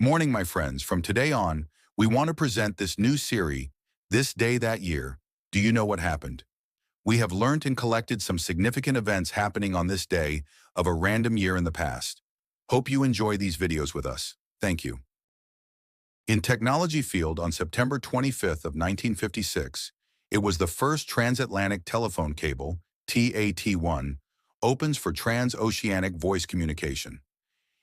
Morning, my friends. From today on, we want to present this new series, This Day That Year. Do you know what happened? We have learned and collected some significant events happening on this day of a random year in the past. Hope you enjoy these videos with us. Thank you. In technology field on September 25th of 1956, it was the first transatlantic telephone cable, TAT-1, opens for transoceanic voice communication.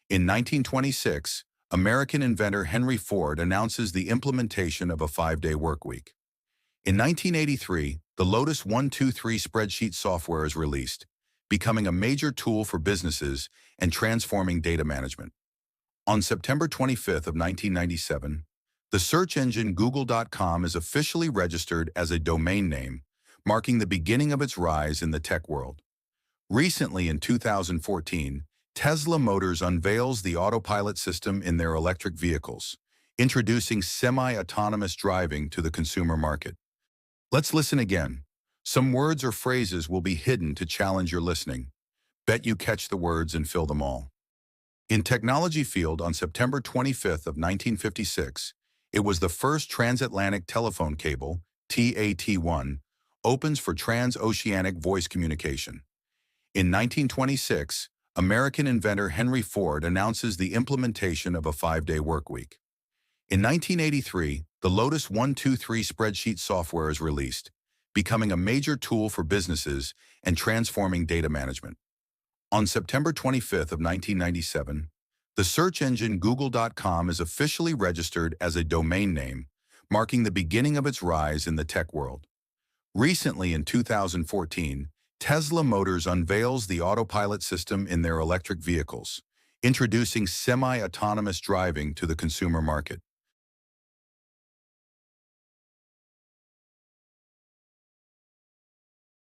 In 1926, American inventor Henry Ford announces the implementation of a 5-day workweek. In 1983, the Lotus 123 spreadsheet software is released, becoming a major tool for businesses and transforming data management. On September 25th of 1997, the search engine Google.com is officially registered as a domain name, marking the beginning of its rise in the tech world. Recently, in 2014, Tesla Motors unveils the autopilot system in their electric vehicles, introducing semi-autonomous driving to the consumer market. Let's listen again. Some words or phrases will be hidden to challenge your listening. Bet you catch the words and fill them all. In technology field on September 25th of 1956, it was the first transatlantic telephone cable, TAT-1, opens for transoceanic voice communication. In 1926, American inventor Henry Ford announces the implementation of a 5-day workweek. In 1983, the Lotus 123 spreadsheet software is released, becoming a major tool for businesses and transforming data management. On September 25th of 1997, the search engine Google.com is officially registered as a domain name, marking the beginning of its rise in the tech world. Recently, in 2014, Tesla Motors unveils the autopilot system in their electric vehicles, introducing semi-autonomous driving to the consumer market.